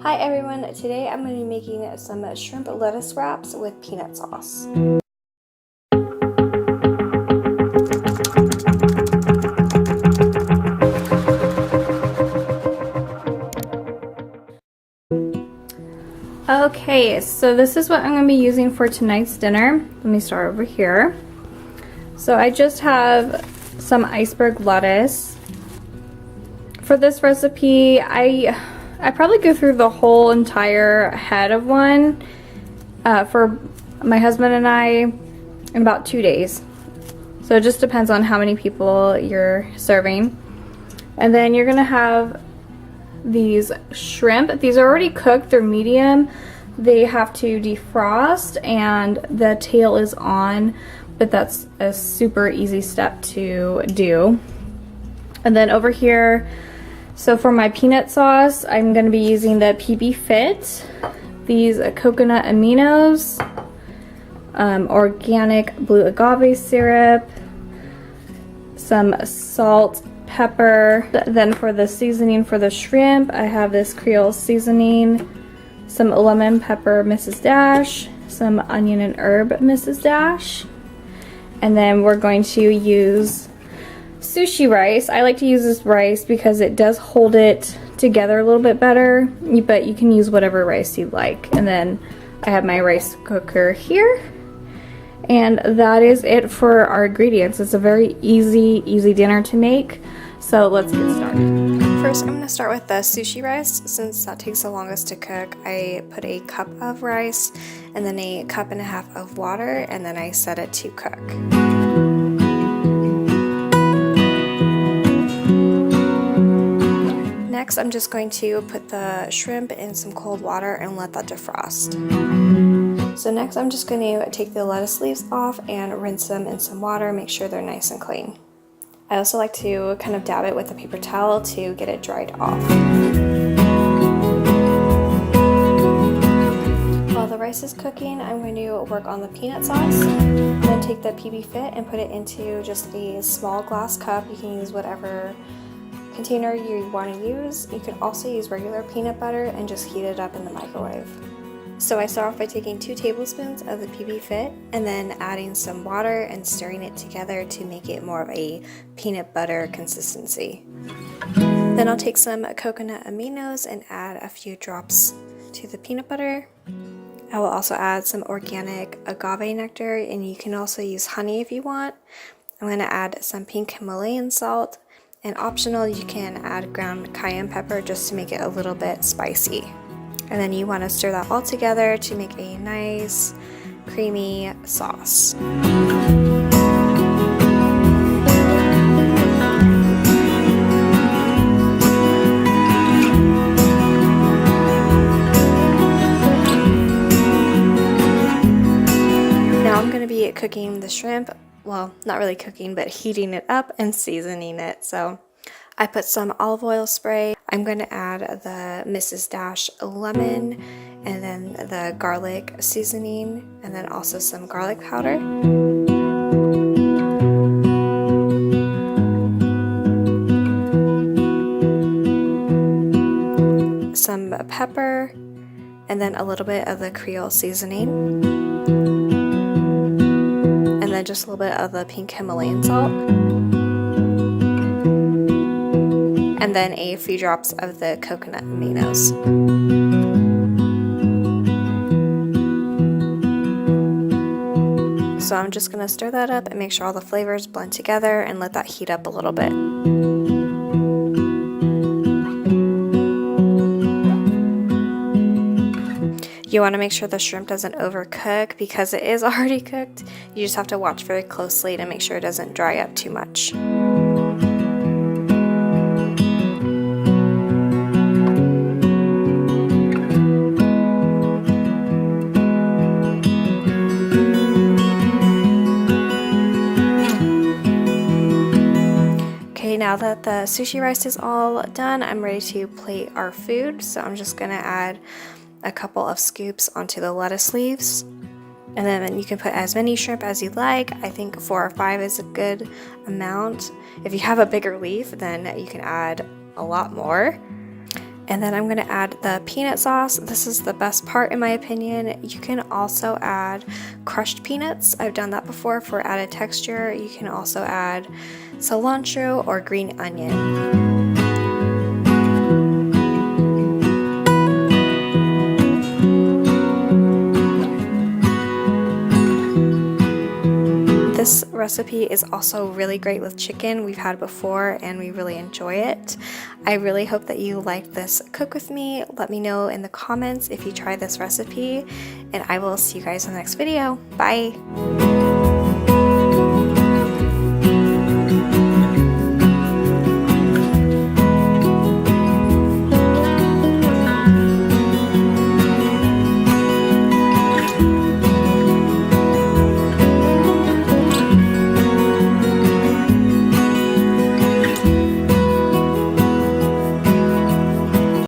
Hi everyone, today I'm going to be making some shrimp lettuce wraps with peanut sauce. Okay, so this is what I'm going to be using for tonight's dinner. Let me start over here. So I just have some iceberg lettuce. For this recipe, I probably go through the whole entire head of one for my husband and I in about 2 days. So it just depends on how many people you're serving. And then you're gonna have these shrimp. These are already cooked, they're medium. They have to defrost and the tail is on, but that's a super easy step to do. And then over here, so for my peanut sauce, I'm going to be using the PB Fit, these coconut aminos, organic blue agave syrup, some salt, pepper. Then for the seasoning for the shrimp, I have this Creole seasoning, some lemon pepper Mrs. Dash, some onion and herb Mrs. Dash, and then we're going to use sushi rice. I like to use this rice because it does hold it together a little bit better, but you can use whatever rice you like. And then I have my rice cooker here, and that is it for our ingredients. It's a very easy dinner to make, so let's get started. First, I'm going to start with the sushi rice. Since that takes the longest to cook, I put a cup of rice and then a cup and a half of water, and then I set it to cook. Next, I'm just going to put the shrimp in some cold water and let that defrost. So next, I'm just going to take the lettuce leaves off and rinse them in some water, make sure they're nice and clean. I also like to kind of dab it with a paper towel to get it dried off. While the rice is cooking, I'm going to work on the peanut sauce. Then take the PB Fit and put it into just a small glass cup. You can use whatever container you want to use. You can also use regular peanut butter and just heat it up in the microwave. So I start off by taking 2 tablespoons of the PB Fit and then adding some water and stirring it together to make it more of a peanut butter consistency. Then I'll take some coconut aminos and add a few drops to the peanut butter. I will also add some organic agave nectar, and you can also use honey if you want. I'm going to add some pink Himalayan salt, and optional, you can add ground cayenne pepper just to make it a little bit spicy. And then you want to stir that all together to make a nice creamy sauce. Now I'm going to be cooking the shrimp. Well, not really cooking, but heating it up and seasoning it. So I put some olive oil spray. I'm going to add the Mrs. Dash lemon and then the garlic seasoning and then also some garlic powder. Some pepper and then a little bit of the Creole seasoning. And then just a little bit of the pink Himalayan salt. And then a few drops of the coconut aminos. So I'm just going to stir that up and make sure all the flavors blend together and let that heat up a little bit. You want to make sure the shrimp doesn't overcook because it is already cooked. You just have to watch very closely to make sure it doesn't dry up too much. Now that the sushi rice is all done, I'm ready to plate our food. So I'm just going to add a couple of scoops onto the lettuce leaves. And then you can put as many shrimp as you like. I think 4 or 5 is a good amount. If you have a bigger leaf, then you can add a lot more. And then I'm going to add the peanut sauce. This is the best part in my opinion. You can also add crushed peanuts. I've done that before for added texture. You can also add cilantro or green onion. This recipe is also really great with chicken. We've had before and we really enjoy it. I really hope that you like this cook with me. Let me know in the comments if you try this recipe, and I will see you guys in the next video. Bye!